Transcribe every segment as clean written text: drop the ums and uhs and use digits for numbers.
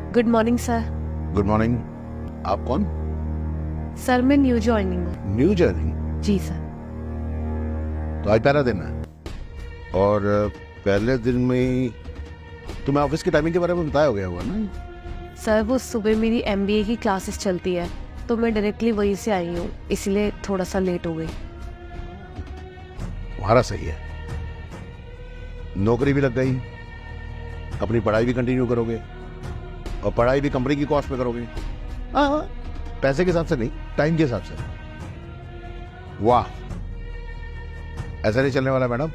Good morning sir. Good morning. आप कौन? Sir मैं न्यू ज्वाइनिंग हूँ। New journey? जी सर। तो आज पहला दिन है और पहले दिन में ही तुम्हें ऑफिस की टाइमिंग के बारे में बताया गया होगा ना? सर वो सुबह मेरी MBA की क्लासेस चलती है तो मैं डायरेक्टली वहीं से आई हूँ, इसलिए थोड़ा सा लेट हो गई। तुम्हारा सही है, नौकरी भी लग गई, अपनी पढ़ाई भी कंटिन्यू करोगे और पढ़ाई भी कंपनी की कॉस्ट पे करोगे। हाँ, पैसे के हिसाब से नहीं, टाइम के हिसाब से। वाह, ऐसा नहीं चलने वाला मैडम।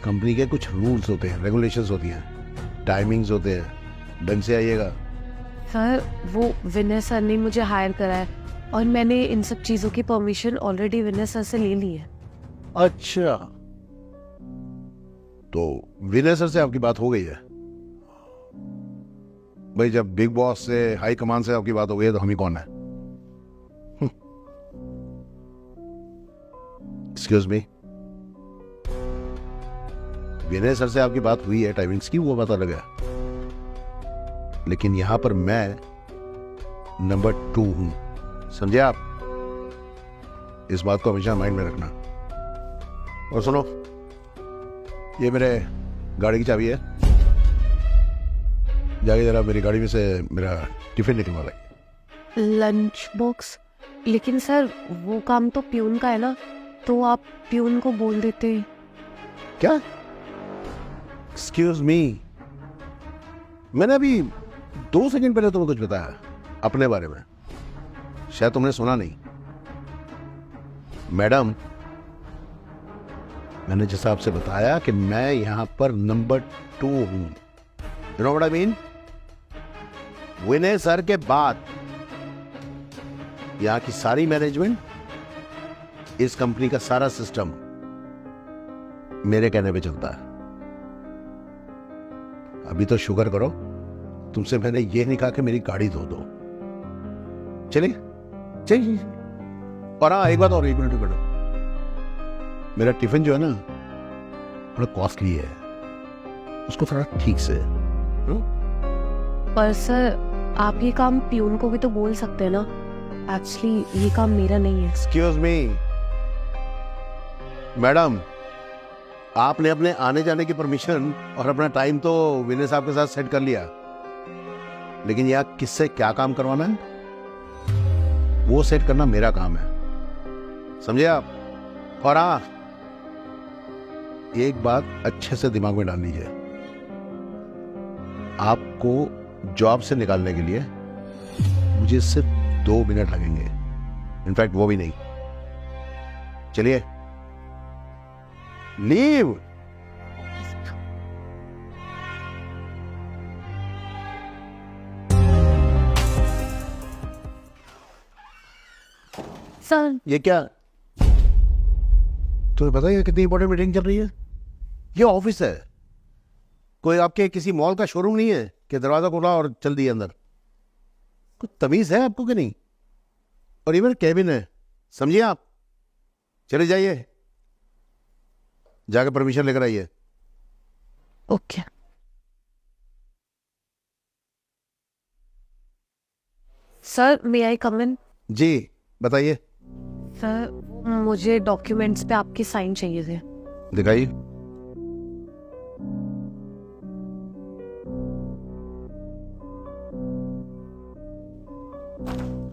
कंपनी के कुछ रूल्स होते हैं, रेगुलेशंस होती हैं, टाइमिंग्स होते हैं, ढंग से आइएगा। सर वो विनय सर ने मुझे हायर करा है और मैंने इन सब चीज़ों की परमिशन ऑलरेडी विनय सर से ले ली है। अच्छा, तो विनय सर से आपकी बात हो गई है? भाई जब बिग बॉस से, हाई कमान से आपकी बात हो गई है तो हम ही कौन है? एक्सक्यूज मी, विनय सर से आपकी बात हुई है टाइमिंग्स की, वो पता लगा, लेकिन यहां पर मैं नंबर 2 हूं, समझे आप? इस बात को हमेशा माइंड में रखना। और सुनो, ये मेरे गाड़ी की चाबी है, जाके जरा मेरी गाड़ी में से मेरा टिफिन निकलवा लाइए। Lunch box? लेकिन सर वो काम तो प्यून का है ना, तो आप प्यून को बोल देते। क्या? एक्सक्यूज मी, मैंने अभी 2 सेकंड पहले तुम्हें कुछ बताया अपने बारे में, शायद तुमने सुना नहीं। मैडम, मैंने जैसा आपसे बताया कि मैं यहां पर नंबर 2 हूं। You know what I mean? Vinay sir के बाद यहां की सारी मैनेजमेंट, इस कंपनी का सारा सिस्टम मेरे कहने पे चलता है। अभी तो शुक्र करो, तुमसे मैंने ये नहीं कहा कि मेरी गाड़ी धो दो। चलिए चलिए। और हाँ, एक बात और, 1 मिनट रुको। मेरा टिफिन जो है ना, बड़ा कॉस्टली है, उसको थोड़ा ठीक से। पर सर आप ये काम प्यून को भी तो बोल सकते हैं ना, एक्चुअली ये काम मेरा नहीं है। एक्सक्यूज मी मैडम, आपने अपने आने जाने की परमिशन और अपना टाइम तो विनय साहब के साथ सेट कर लिया, लेकिन यह किससे क्या काम करवाना है वो सेट करना मेरा काम है, समझे आप? और हाँ, एक बात अच्छे से दिमाग में डाल लीजिए, आपको जॉब से निकालने के लिए मुझे सिर्फ 2 मिनट लगेंगे, इनफैक्ट वो भी नहीं। चलिए, लीव। सर ये क्या? तुम्हें पता है कितनी इंपॉर्टेंट मीटिंग चल रही है? ये ऑफिस है, कोई आपके किसी मॉल का शोरूम नहीं है कि दरवाजा खोला और चल दिए अंदर। कुछ तमीज है आपको कि नहीं? और ये मेरा कैबिन है, समझिए आप। चले जाइए, जाकर परमिशन लेकर आइए। ओके। सर मे आई कम इन? जी बताइए। सर मुझे डॉक्यूमेंट्स पे आपकी साइन चाहिए थे। दिखाइए।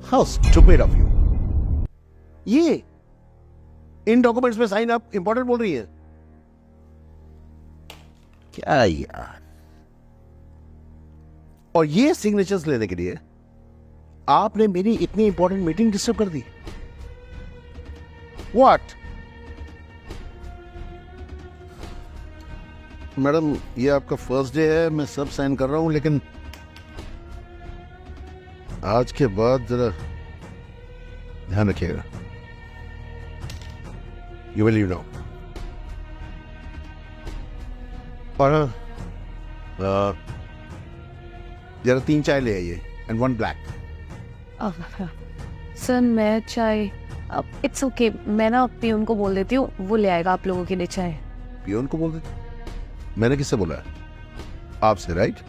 How stupid of you. ये इन डॉक्यूमेंट्स में साइन आप इंपॉर्टेंट बोल रही है क्या यार? और ये सिग्नेचर्स लेने के लिए आपने मेरी इतनी इंपॉर्टेंट मीटिंग डिस्टर्ब कर दी। व्हाट? मैडम, ये आपका फर्स्ट डे है, मैं सब साइन कर रहा हूं, लेकिन आज के बाद जरा ध्यान रखिएगा। You will, you know. और जरा 3 चाय ले आइए एंड 1 ब्लैक। सर मैं चाय, इट्स ओके, मैं ना पियून को बोल देती हूँ, वो ले आएगा आप लोगों के लिए चाय। पियून को बोल देते? मैंने किससे बोला है? आपसे, राइट?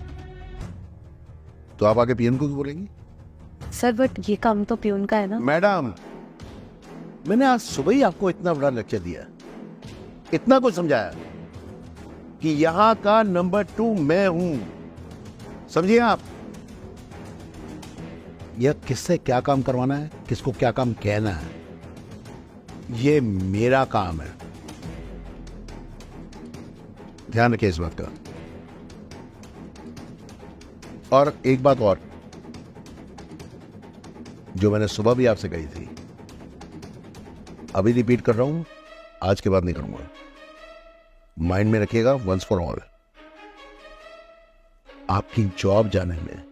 तो आप आगे पियन को क्यों बोलेंगी? सर बट ये काम तो प्यून का है ना। मैडम, मैंने आज सुबह ही आपको इतना बड़ा लेक्चर दिया, इतना कुछ समझाया कि यहां का नंबर 2 मैं हूं, समझिए आप। यह किससे क्या काम करवाना है, किसको क्या काम कहना है, ये मेरा काम है। ध्यान रखिए इस बात का। और एक बात और, जो मैंने सुबह भी आपसे कही थी, अभी रिपीट कर रहा हूं, आज के बाद नहीं करूंगा। माइंड में रखिएगा वंस फॉर ऑल, आपकी जॉब जाने में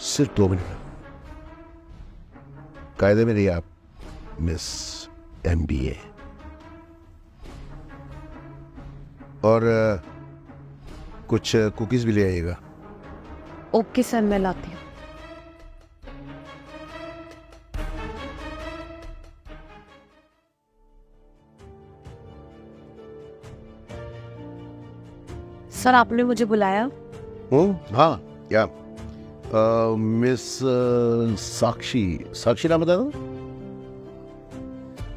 सिर्फ 2 मिनट कायदे में रहिए आप, मिस MBA। और कुछ कुकीज भी ले आइएगा। ओके सर, मैं लाती हूँ। सर आपने मुझे बुलाया? हाँ, क्या मिस साक्षी नाम बताया था?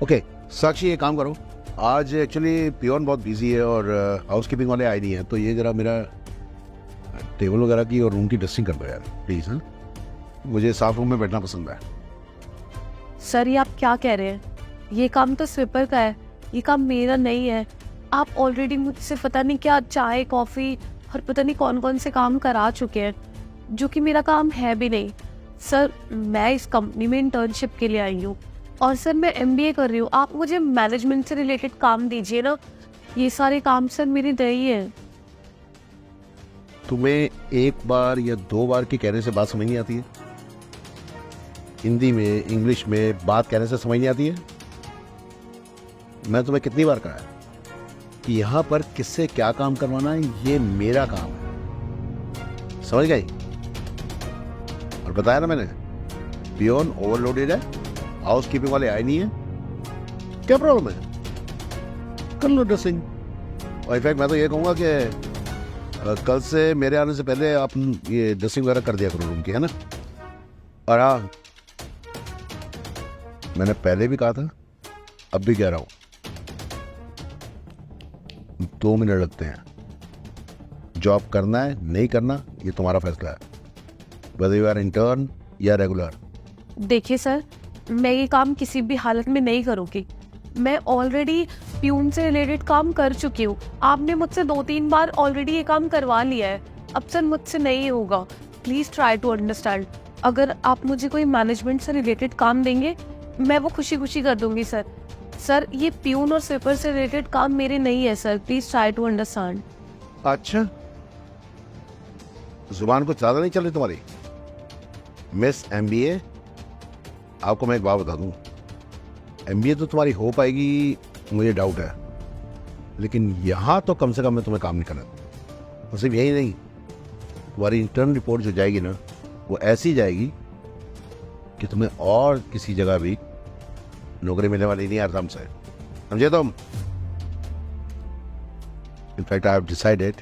ओके साक्षी, ये काम करो, आज एक्चुअली पियोन बहुत बिजी है और हाउसकीपिंग वाले आए नहीं है, तो ये जरा मेरा टेबल वगैरह की और रूम की डस्टिंग कर दो यार प्लीज। हाँ, मुझे साफ रूम में बैठना पसंद है। सर ये आप क्या कह रहे हैं? ये काम तो स्वीपर का है, ये काम मेरा नहीं है। आप ऑलरेडी मुझसे पता नहीं क्या चाय कॉफी और पता नहीं कौन कौन से काम करा चुके हैं, जो कि मेरा काम है भी नहीं। सर मैं इस कंपनी में इंटर्नशिप के लिए आई हूँ और सर मैं MBA कर रही हूँ। आप मुझे मैनेजमेंट से रिलेटेड काम दीजिए ना, ये सारे काम सर मेरे नहीं है। तुम्हें 1 बार या 2 बार के कहने से बात समझ नहीं आती है? हिंदी में इंग्लिश में बात कहने से समझ नहीं आती है? मैं तुम्हें कितनी बार कहा है कि यहां पर किससे क्या काम करवाना है, ये मेरा काम है, समझ गई? और बताया ना मैंने, पियोन ओवरलोडेड है, हाउसकीपिंग वाले आए नहीं है, क्या प्रॉब्लम है? कर लो ड्रेसिंग। और इनफैक्ट मैं तो ये कहूंगा कि कल से मेरे आने से पहले आप ये ड्रेसिंग वगैरह कर दिया करो रूम की, है ना? और हाँ, मैंने पहले भी कहा था, अब भी कह रहा हूं, 2 मिनट लगते हैं। जॉब करना है नहीं करना ये तुम्हारा फैसला है, whether you are इंटर्न या रेगुलर। देखिए सर, मैं ये काम किसी भी हालत में नहीं करूँगी। मैं ऑलरेडी प्यून से रिलेटेड काम कर चुकी हूँ। आपने मुझसे 2-3 बार ऑलरेडी ये काम करवा लिया है, अब सर मुझसे नहीं होगा। Please try to understand. अगर आप मुझे कोई मैनेजमेंट से रिलेटेड काम देंगे, मैं वो खुशी खुशी कर दूंगी सर। सर ये प्यून और स्वीपर से रिलेटेड काम मेरे नहीं है sir, please try to understand. अच्छा, जुबान कुछ ज्यादा नहीं चल रही तुम्हारी? मिस MBA, आपको मैं एक बात बता दूं, MBA तो तुम्हारी हो पाएगी मुझे डाउट है, लेकिन यहां तो कम से कम मैं तुम्हें काम नहीं करना। और सिर्फ यही नहीं, तुम्हारी इंटर्न रिपोर्ट जो जाएगी ना, वो ऐसी जाएगी कि तुम्हें और किसी जगह भी नौकरी मिलने वाली नहीं, आराम से, समझे तुम? इनफैक्ट आई हैव डिसाइडेड,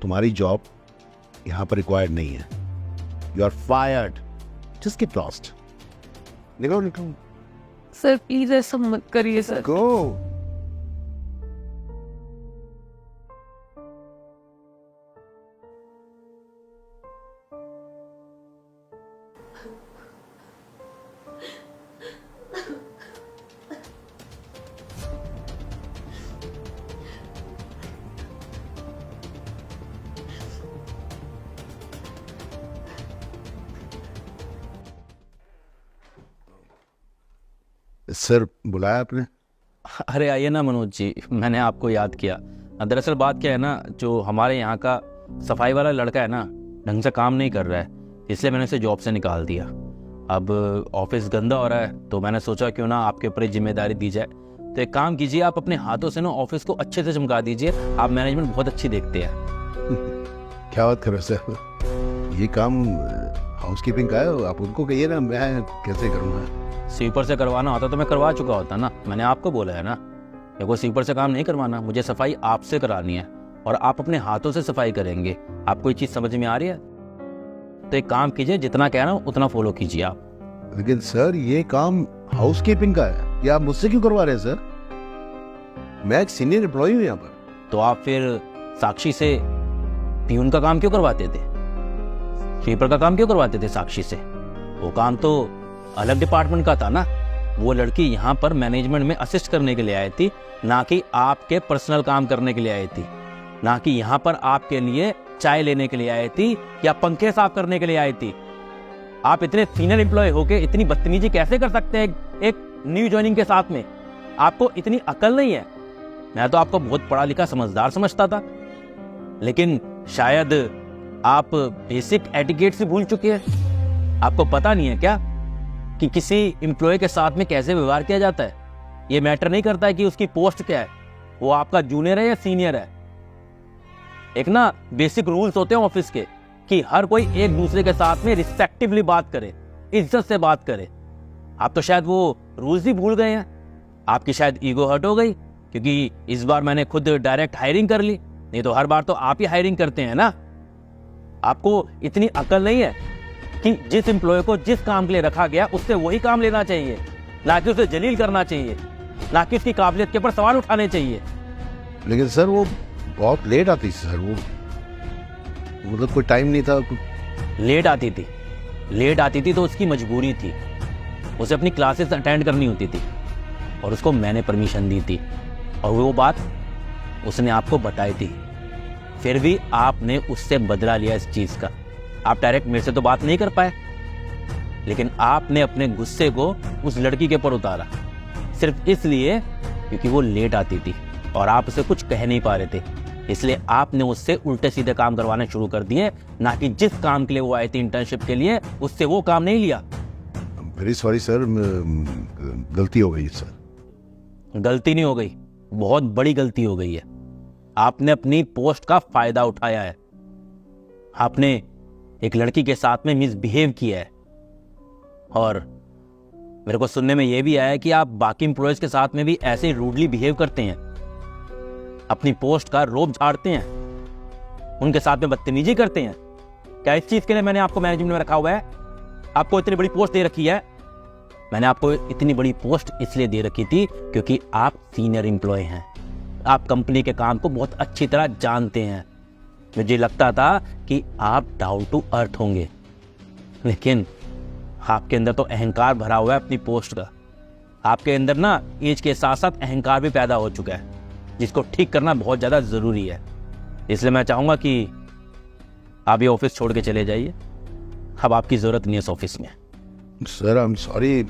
तुम्हारी जॉब यहां पर रिक्वायर्ड नहीं है। You are fired, just get lost. निकलो निकलो। सर प्लीज ऐसा मत करिए सर। गो। सर बुलाया आपने? अरे आइए ना मनोज जी, मैंने आपको याद किया। दरअसल बात क्या है ना, जो हमारे यहाँ का सफाई वाला लड़का है ना, ढंग से काम नहीं कर रहा है, इसलिए मैंने उसे जॉब से निकाल दिया। अब ऑफिस गंदा हो रहा है, तो मैंने सोचा क्यों ना आपके ऊपर जिम्मेदारी दी जाए। तो एक काम कीजिए, आप अपने हाथों से ना ऑफिस को अच्छे से चमका दीजिए। आप मैनेजमेंट बहुत अच्छी देखते हैं। क्या बात कर रहे हो सर, ये काम हाउसकीपिंग का है, आप उनको कहिए ना, मैं कैसे करूँगा? स्वीपर से करवाना होता तो मैं करवा चुका होता ना, मैंने आपको बोला है ना। देखो स्वीपर से काम नहीं करवाना, मुझे सफाई आपसे करानी है। और आप अपने हाथों से सफाई करेंगे। आपको ये चीज़ समझ में आ रही है? तो एक काम कीजिए, जितना कह रहा हूँ उतना फॉलो कीजिए आप। लेकिन सर ये काम हाउसकीपिंग का है, ये आप मुझसे क्यों करवा रहे हैं सर? मैं एक सीनियर एम्प्लॉय हूँ यहाँ पर। तो आप फिर साक्षी से पियून का काम क्यों करवाते थे? स्वीपर का काम क्यों करवाते थे साक्षी से? वो काम तो अलग डिपार्टमेंट का था ना। वो लड़की यहाँ पर मैनेजमेंट में असिस्ट करने के लिए आई थी, ना कि आपके पर्सनल काम करने के लिए आई थी, ना कि यहाँ पर आपके लिए चाय लेने के लिए आई थी या पंखे साफ करने के लिए आई थी। आप इतने सीनियर एम्प्लॉय होके इतनी बदतमीजी कैसे कर सकते हैं एक न्यू ज्वाइनिंग के साथ में? आपको इतनी अकल नहीं है। मैं तो आपको बहुत पढ़ा लिखा समझदार समझता था, लेकिन शायद आप बेसिक एटिकेट से भूल चुके हैं। आपको पता नहीं है क्या कि किसी एम्प्लॉय के साथ में कैसे व्यवहार किया जाता है? ये मैटर नहीं करता है कि उसकी पोस्ट क्या है, वो आपका जूनियर है या सीनियर है। एक ना बेसिक रूल्स होते हैं ऑफिस के कि हर कोई एक दूसरे के साथ में रिस्पेक्टिवली बात करे, इज्जत से बात करे। आप तो शायद वो रूल्स ही भूल गए हैं। आपकी शायद ईगो हर्ट हो गई, क्योंकि इस बार मैंने खुद डायरेक्ट हायरिंग कर ली, नहीं तो हर बार तो आप ही हायरिंग करते हैं ना। आपको इतनी अकल नहीं है कि जिस एम्प्लॉय को जिस काम के लिए रखा गया उससे वही काम लेना चाहिए, ना कि उसे जलील करना चाहिए, ना कि उसकी काबिलियत के ऊपर सवाल उठाने चाहिए। लेकिन सर वो बहुत लेट आती थी सर, वो मतलब कोई टाइम नहीं था। लेट आती थी तो उसकी मजबूरी थी, उसे अपनी क्लासेस अटेंड करनी होती थी और उसको मैंने परमिशन दी थी और वो बात उसने आपको बताई थी। फिर भी आपने उससे बदला लिया इस चीज़ का। आप डायरेक्ट मेरे से तो बात नहीं कर पाए, लेकिन आपने अपने गुस्से को उस लड़की के ऊपर उतारा, सिर्फ इसलिए क्योंकि वो लेट आती थी और आप उसे कुछ कह नहीं पा रहे थे। इसलिए आपने उससे उल्टे सीधे काम करवाने शुरू कर दिए, ना कि जिस काम के लिए वो आई थी इंटर्नशिप के लिए, उससे वो काम नहीं लिया। वेरी सॉरी सर, गलती हो गई सर। गलती नहीं हो गई, बहुत बड़ी गलती हो गई है। आपने अपनी पोस्ट का फायदा उठाया है। आपने एक लड़की के साथ में मिसबिहेव किया है और मेरे को सुनने में यह भी आया है कि आप बाकी एम्प्लॉयज के साथ में भी ऐसे ही रूडली बिहेव करते हैं, अपनी पोस्ट का रोब झाड़ते हैं, उनके साथ में बदतमीजी करते हैं। क्या इस चीज के लिए मैंने आपको मैनेजमेंट में रखा हुआ है? आपको इतनी बड़ी पोस्ट दे रखी है। मैंने आपको इतनी बड़ी पोस्ट इसलिए दे रखी थी क्योंकि आप सीनियर एम्प्लॉय हैं, आप कंपनी के काम को बहुत अच्छी तरह जानते हैं। मुझे लगता था कि आप डाउन टू अर्थ होंगे, लेकिन आपके अंदर तो अहंकार भरा हुआ है अपनी पोस्ट का। आपके अंदर ना एज के साथ साथ अहंकार भी पैदा हो चुका है, जिसको ठीक करना बहुत ज़्यादा ज़रूरी है। इसलिए मैं चाहूँगा कि आप ये ऑफिस छोड़ के चले जाइए। अब आपकी ज़रूरत नहीं है इस ऑफिस में। सर आई एम सॉरी,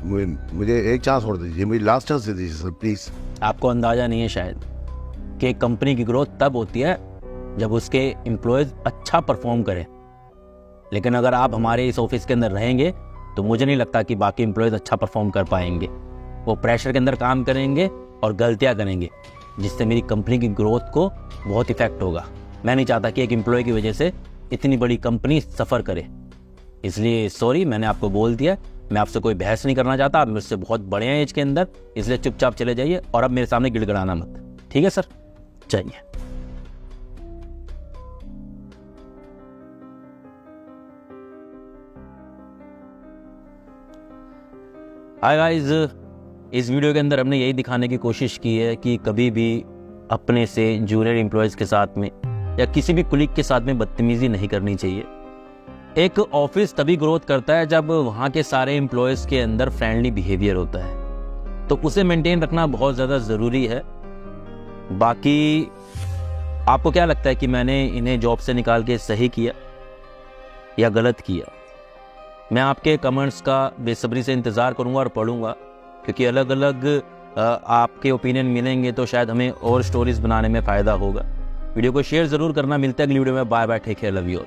मुझे एक चांस और दीजिए, मुझे लास्ट चांस दे दीजिए सर प्लीज़। आपको अंदाज़ा नहीं है शायद कि एक कंपनी की ग्रोथ तब होती है जब उसके एम्प्लॉयज़ अच्छा परफॉर्म करें, लेकिन अगर आप हमारे इस ऑफिस के अंदर रहेंगे तो मुझे नहीं लगता कि बाकी एम्प्लॉयज़ अच्छा परफॉर्म कर पाएंगे। वो प्रेशर के अंदर काम करेंगे और गलतियां करेंगे, जिससे मेरी कंपनी की ग्रोथ को बहुत इफेक्ट होगा। मैं नहीं चाहता कि एक एम्प्लॉय की वजह से इतनी बड़ी कंपनी सफ़र करे। इसलिए सॉरी, मैंने आपको बोल दिया। मैं आपसे कोई बहस नहीं करना चाहता, आप मुझसे बहुत बड़े हैं एज के अंदर, इसलिए चुपचाप चले जाइए और अब मेरे सामने गिड़गिड़ाना मत। ठीक है सर, चाहिए। हाय गाइस, इस वीडियो के अंदर हमने यही दिखाने की कोशिश की है कि कभी भी अपने से जूनियर एम्प्लॉयज़ के साथ में या किसी भी कुलीग के साथ में बदतमीज़ी नहीं करनी चाहिए। एक ऑफिस तभी ग्रोथ करता है जब वहाँ के सारे एम्प्लॉयज़ के अंदर फ्रेंडली बिहेवियर होता है, तो उसे मेंटेन रखना बहुत ज़्यादा ज़रूरी है। बाकी आपको क्या लगता है कि मैंने इन्हें जॉब से निकाल के सही किया या गलत किया? मैं आपके कमेंट्स का बेसब्री से इंतज़ार करूंगा और पढ़ूंगा, क्योंकि अलग अलग आपके ओपिनियन मिलेंगे तो शायद हमें और स्टोरीज बनाने में फ़ायदा होगा। वीडियो को शेयर ज़रूर करना। मिलते हैं अगली वीडियो में। Bye bye, take care, love you all.